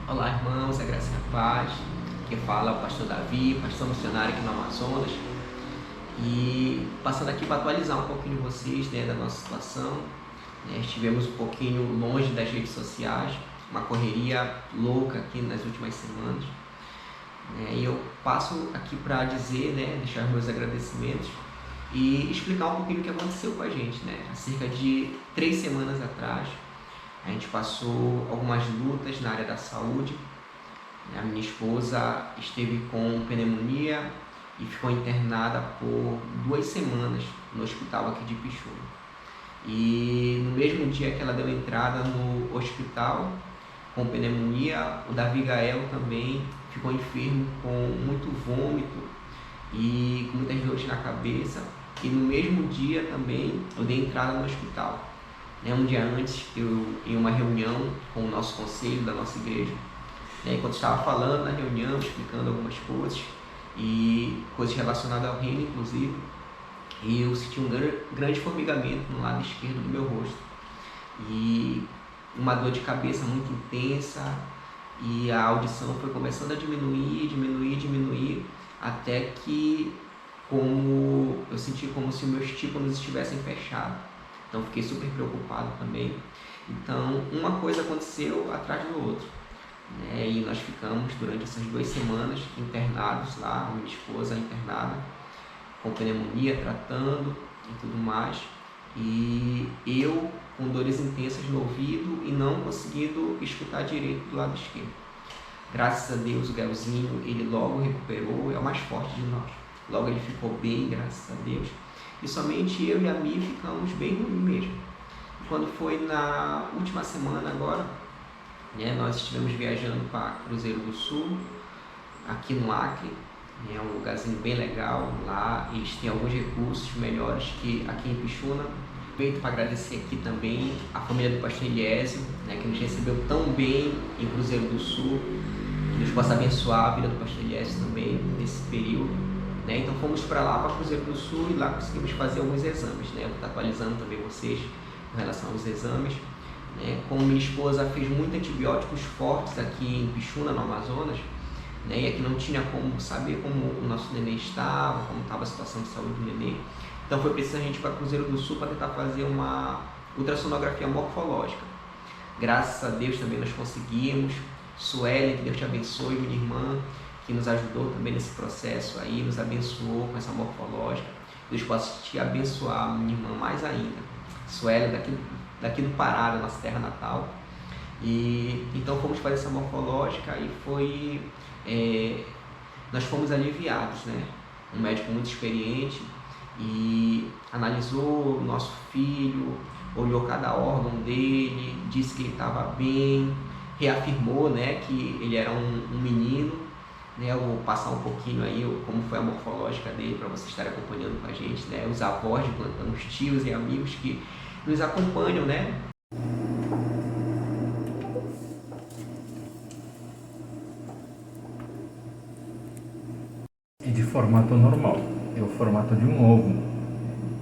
Olá, irmãos, a graça e a paz. Quem fala é o pastor Davi, pastor missionário aqui no Amazonas. E passando aqui para atualizar um pouquinho vocês, né, da nossa situação. Estivemos um pouquinho longe das redes sociais, uma correria louca aqui nas últimas semanas. E eu passo aqui para dizer, né, deixar meus agradecimentos e explicar um pouquinho o que aconteceu com a gente, né? Há cerca de 3 semanas atrás, a gente passou algumas lutas na área da saúde. A minha esposa esteve com pneumonia e ficou internada por 2 semanas no hospital aqui de Pixuna. E no mesmo dia que ela deu entrada no hospital com pneumonia, o Davi Gael também ficou enfermo com muito vômito e com muitas dores na cabeça. E no mesmo dia também eu dei entrada no hospital. Um dia antes, eu em uma reunião com o nosso conselho da nossa igreja, enquanto estava falando na reunião, explicando algumas coisas e coisas relacionadas ao reino, inclusive, e eu senti um grande formigamento no lado esquerdo do meu rosto e uma dor de cabeça muito intensa, e a audição foi começando a diminuir, até que eu senti como se meus tímpanos estivessem fechados. Então fiquei super preocupado também. Então uma coisa aconteceu atrás do outro. E nós ficamos durante essas 2 semanas internados lá, minha esposa internada com pneumonia, tratando e tudo mais, e eu com dores intensas no ouvido e não conseguindo escutar direito do lado esquerdo. Graças a Deus o Gaelzinho, ele logo recuperou, é o mais forte de nós, logo ele ficou bem, graças a Deus, e somente eu e a Mi ficamos bem ruim mesmo. E quando foi na última semana agora, nós estivemos viajando para Cruzeiro do Sul, aqui no Acre. É um lugarzinho bem legal lá, eles têm alguns recursos melhores que aqui em Pixuna. Aproveito para agradecer aqui também a família do pastor Eliésio, que nos recebeu tão bem em Cruzeiro do Sul. Que Deus possa abençoar a vida do pastor Eliésio também nesse período. Então fomos para lá, para Cruzeiro do Sul, e lá conseguimos fazer alguns exames. Eu vou estar atualizando também vocês com relação aos exames. Como minha esposa fez muitos antibióticos fortes aqui em Pixuna, no Amazonas, e aqui não tinha como saber como o nosso neném estava, como estava a situação de saúde do neném. Então foi preciso a gente ir para Cruzeiro do Sul para tentar fazer uma ultrassonografia morfológica. Graças a Deus também nós conseguimos. Sueli, que Deus te abençoe, minha irmã, que nos ajudou também nesse processo aí, nos abençoou com essa morfológica. Deus possa te abençoar, minha irmã, mais ainda. Sueli, daqui do Pará, da nossa terra natal. E então fomos fazer essa morfológica e nós fomos aliviados, Um médico muito experiente e analisou o nosso filho, olhou cada órgão dele, disse que ele estava bem, reafirmou, que ele era um menino. Eu vou passar um pouquinho aí como foi a morfológica dele para vocês estarem acompanhando com a gente, os avós de plantão, os tios e amigos que nos acompanham, E de formato normal, é o formato de um ovo.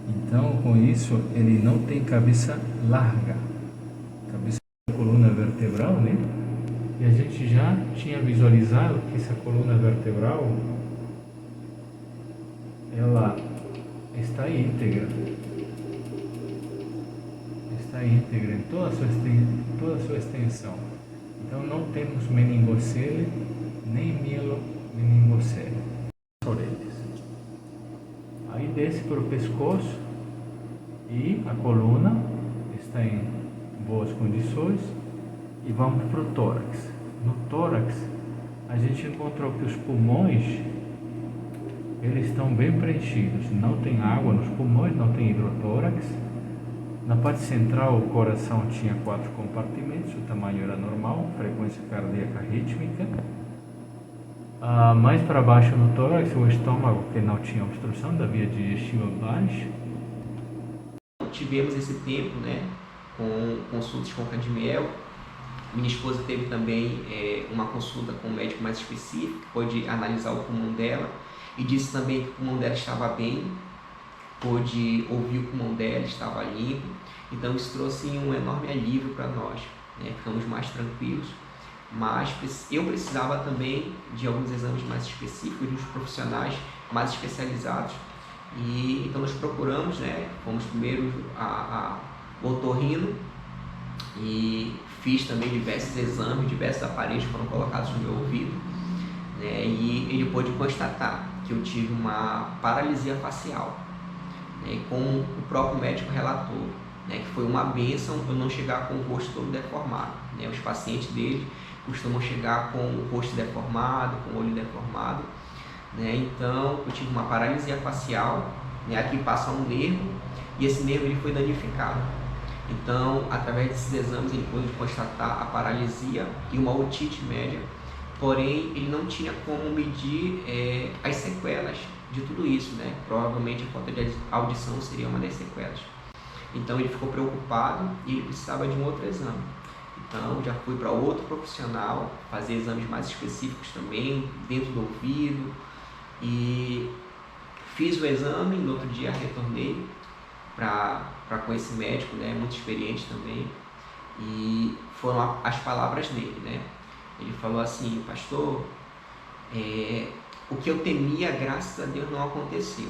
Então, com isso, ele não tem cabeça larga, cabeça da coluna vertebral, E a gente já tinha visualizado que essa coluna vertebral, ela está íntegra em toda a sua extensão. Então não temos meningocele nem mielomeningocele nas orelhas. Aí desce para o pescoço e a coluna está em boas condições e vamos para o tórax. No tórax a gente encontrou que os pulmões eles estão bem preenchidos, não tem água nos pulmões, não tem hidrotórax. Na parte central, o coração tinha 4 compartimentos, o tamanho era normal, frequência cardíaca rítmica. Mais para baixo no tórax, o estômago, que não tinha obstrução da via digestiva baixa. Tivemos esse tempo, com consultas com Cadmiel. Minha esposa teve também uma consulta com um médico mais específico, que pôde analisar o pulmão dela e disse também que o pulmão dela estava bem, pôde ouvir o pulmão dela, estava limpo. Então isso trouxe um enorme alívio para nós, ficamos mais tranquilos. mas eu precisava também de alguns exames mais específicos, de uns profissionais mais especializados. E então nós procuramos, né, fomos primeiro o otorrino e fiz também diversos exames, diversos aparelhos foram colocados no meu ouvido, né, e ele pôde constatar que eu tive uma paralisia facial, né, como o próprio médico relatou, né, que foi uma bênção eu não chegar com o rosto todo deformado, né. Os pacientes dele costumam chegar com o rosto deformado, com o olho deformado, né. Então eu tive uma paralisia facial, né, aqui passa um nervo e esse nervo ele foi danificado. Então, através desses exames ele pôde constatar a paralisia e uma otite média, porém ele não tinha como medir as sequelas de tudo isso, né. Provavelmente a falta de audição seria uma das sequelas. Então ele ficou preocupado e ele precisava de um outro exame. Então já fui para outro profissional fazer exames mais específicos também, dentro do ouvido, e fiz o exame. No outro dia retornei com esse médico, né, muito experiente também, e foram as palavras dele, né. Ele falou assim: pastor, o que eu temia, graças a Deus, não aconteceu.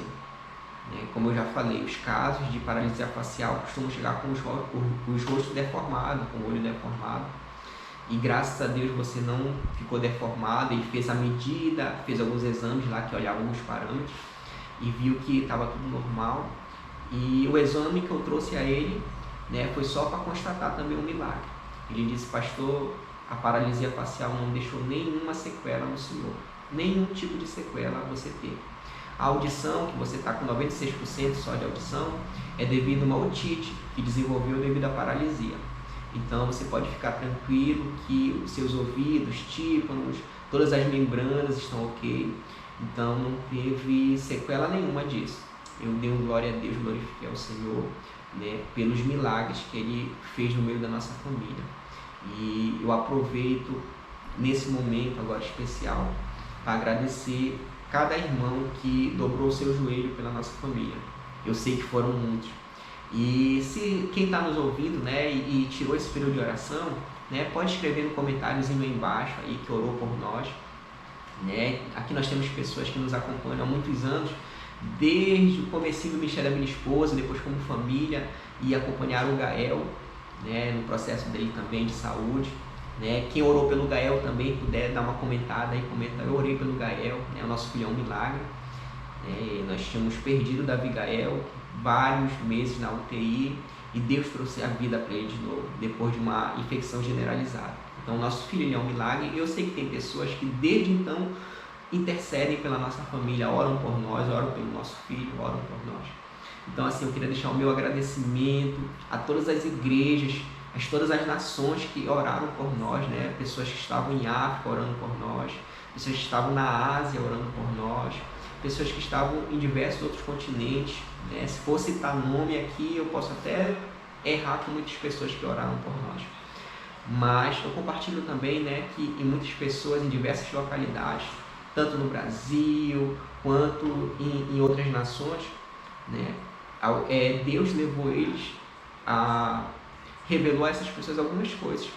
Como eu já falei, os casos de paralisia facial costumam chegar com os rostos deformados, com o olho deformado. E graças a Deus você não ficou deformado. Ele fez a medida, fez alguns exames lá que olhavam alguns parâmetros e viu que estava tudo normal. E o exame que eu trouxe a ele, né, foi só para constatar também um milagre. Ele disse: pastor, a paralisia facial não deixou nenhuma sequela no senhor. Nenhum tipo de sequela você teve. A audição, que você está com 96% só de audição, é devido a uma otite que desenvolveu devido à paralisia. Então você pode ficar tranquilo que os seus ouvidos, tímpanos, todas as membranas estão ok. Então não teve sequela nenhuma disso. Eu dei glória a Deus, glorifiquei ao Senhor, né, pelos milagres que Ele fez no meio da nossa família. E eu aproveito nesse momento agora especial para agradecer cada irmão que dobrou o seu joelho pela nossa família. Eu sei que foram muitos. E se quem está nos ouvindo, né, e tirou esse período de oração, né, pode escrever no comentáriozinho aí embaixo aí que orou por nós, né. Aqui nós temos pessoas que nos acompanham há muitos anos, desde o comecinho do Ministério da minha esposa, depois como família, e acompanharam o Gael, né, no processo dele também de saúde, né. Quem orou pelo Gael também puder dar uma comentada aí, comenta: eu orei pelo Gael, né, o nosso filho é um milagre. Nós tínhamos perdido Davi Gael vários meses na UTI e Deus trouxe a vida para ele de novo, depois de uma infecção generalizada. Então nosso filho ele é um milagre, e eu sei que tem pessoas que desde então intercedem pela nossa família, oram por nós, oram pelo nosso filho, oram por nós. Então assim, eu queria deixar o meu agradecimento a todas as igrejas, a todas as nações que oraram por nós, né? Pessoas que estavam em África orando por nós, pessoas que estavam na Ásia orando por nós, pessoas que estavam em diversos outros continentes, né? Se for citar nome aqui, eu posso até errar com muitas pessoas que oraram por nós. Mas eu compartilho também, né, que em muitas pessoas em diversas localidades, tanto no Brasil quanto em outras nações, né, Deus levou eles revelou a essas pessoas algumas coisas,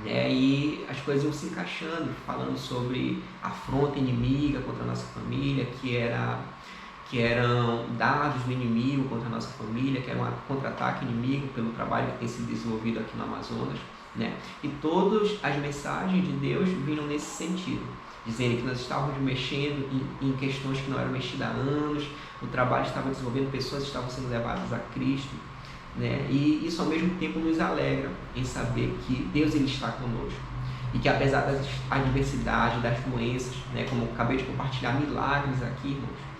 né, e as coisas iam se encaixando, falando sobre a afronta inimiga contra a nossa família, que eram dados do inimigo contra a nossa família, que era um contra-ataque inimigo pelo trabalho que tem sido desenvolvido aqui no Amazonas, né? E todas as mensagens de Deus vinham nesse sentido, dizendo que nós estávamos mexendo em questões que não eram mexidas há anos, o trabalho estava desenvolvendo, pessoas estavam sendo levadas a Cristo, né? E isso ao mesmo tempo nos alegra em saber que Deus ele está conosco e que apesar das adversidades, das doenças, né, como eu acabei de compartilhar milagres aqui, irmãos,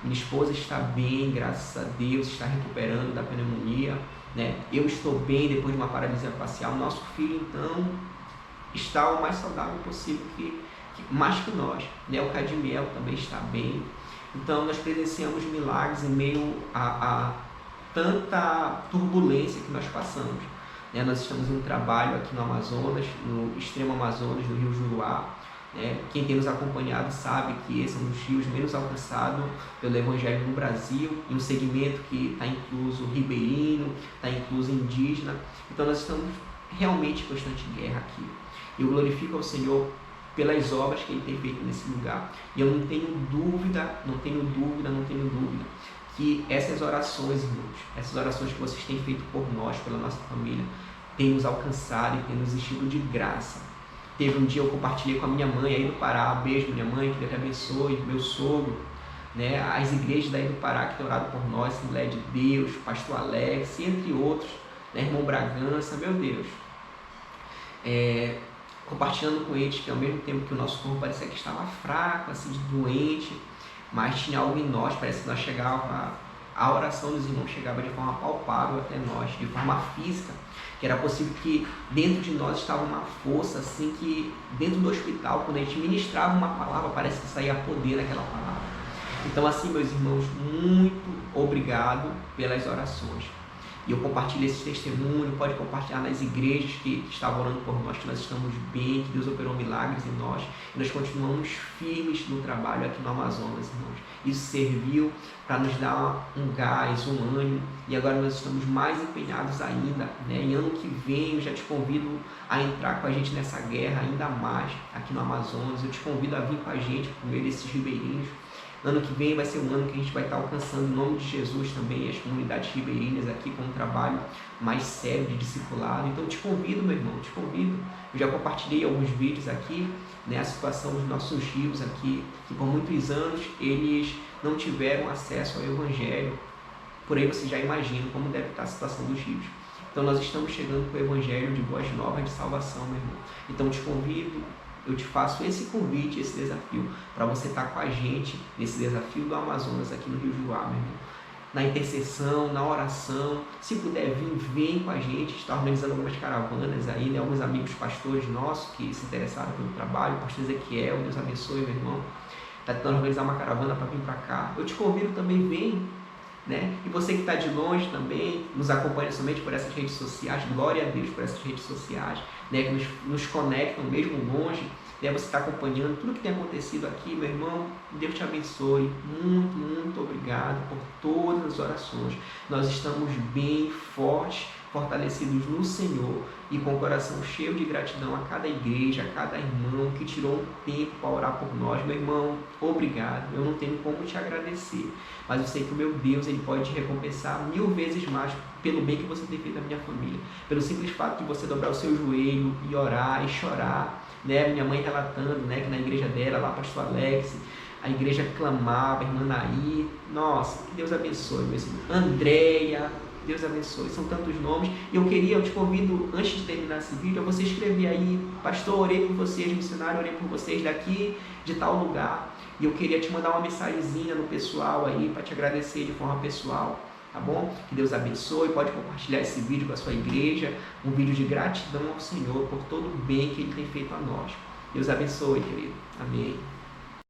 minha esposa está bem, graças a Deus, está recuperando da pneumonia, né? Eu estou bem depois de uma paralisia facial. Nosso filho então está o mais saudável possível, mais que nós, né? O Cadimiel também está bem. Então nós presenciamos milagres em meio a tanta turbulência que nós passamos, né? Nós estamos em um trabalho aqui no Amazonas, no extremo Amazonas, no Rio Juruá, né? Quem tem nos acompanhado sabe que esse é um dos rios menos alcançados pelo Evangelho no Brasil, em um segmento que está incluso ribeirinho, está incluso indígena. Então nós estamos realmente em constante guerra aqui. Eu glorifico ao Senhor pelas obras que Ele tem feito nesse lugar. E eu não tenho dúvida, que essas orações, irmãos, essas orações que vocês têm feito por nós, pela nossa família, têm nos alcançado e têm nos enchido de graça. Teve um dia eu compartilhei com a minha mãe aí do Pará, beijo minha mãe, que Deus te abençoe, meu sogro, né? As igrejas daí do Pará que têm orado por nós, Assembleia de Deus, Pastor Alex, entre outros, né? Irmão Bragança, meu Deus. Compartilhando com eles que ao mesmo tempo que o nosso corpo parecia que estava fraco, assim, doente, mas tinha algo em nós, parece que nós chegava, a oração dos irmãos chegava de forma palpável até nós, de forma física, que era possível que dentro de nós estava uma força, assim, que dentro do hospital, quando a gente ministrava uma palavra, parece que saía poder daquela palavra. Então, assim, meus irmãos, muito obrigado pelas orações. E eu compartilho esse testemunho, pode compartilhar nas igrejas que estavam orando por nós, que nós estamos bem, que Deus operou milagres em nós, e nós continuamos firmes no trabalho aqui no Amazonas, irmãos. Isso serviu para nos dar um gás, um ânimo, e agora nós estamos mais empenhados ainda, né? Em ano que vem eu já te convido a entrar com a gente nessa guerra ainda mais aqui no Amazonas. Eu te convido a vir com a gente por meio desses ribeirinhos. Ano que vem vai ser um ano que a gente vai estar alcançando, em nome de Jesus, também as comunidades ribeirinhas aqui com um trabalho mais sério de discipulado. Então, te convido, meu irmão, te convido. Eu já compartilhei alguns vídeos aqui, né, a situação dos nossos rios aqui, que por muitos anos eles não tiveram acesso ao Evangelho. Por aí você já imagina como deve estar a situação dos rios. Então, nós estamos chegando com o Evangelho de boas novas de salvação, meu irmão. Então, te convido. Eu te faço esse convite, esse desafio, para você estar com a gente nesse desafio do Amazonas aqui no Rio Juá, meu irmão. Na intercessão, na oração, se puder vir, vem com a gente, está organizando algumas caravanas aí, né? Alguns amigos pastores nossos que se interessaram pelo trabalho, o pastor Ezequiel, Deus abençoe, meu irmão, está tentando organizar uma caravana para vir para cá. Eu te convido também, vem, né? E você que está de longe também, nos acompanha somente por essas redes sociais, glória a Deus por essas redes sociais, né? Que nos conectam mesmo longe, né? Você está acompanhando tudo que tem acontecido aqui, meu irmão. Deus te abençoe, muito obrigado por todas as orações. Nós estamos bem fortes, fortalecidos no Senhor e com o coração cheio de gratidão a cada igreja, a cada irmão que tirou um tempo para orar por nós. Meu irmão, obrigado. Eu não tenho como te agradecer, mas eu sei que o meu Deus, Ele pode te recompensar 1000 vezes mais pelo bem que você tem feito à minha família, pelo simples fato de você dobrar o seu joelho e orar e chorar, né? Minha mãe relatando, né, que na igreja dela, lá pastor Alex, a igreja clamava, a irmã Naí, nossa, que Deus abençoe, meu irmão. Andréia, Deus abençoe, são tantos nomes. E eu te convido, antes de terminar esse vídeo, a você escrever aí: pastor, orei por vocês, missionário, orei por vocês daqui, de tal lugar. E eu queria te mandar uma mensagenzinha no pessoal aí, para te agradecer de forma pessoal, tá bom? Que Deus abençoe, pode compartilhar esse vídeo com a sua igreja, um vídeo de gratidão ao Senhor por todo o bem que Ele tem feito a nós. Deus abençoe, querido. Amém.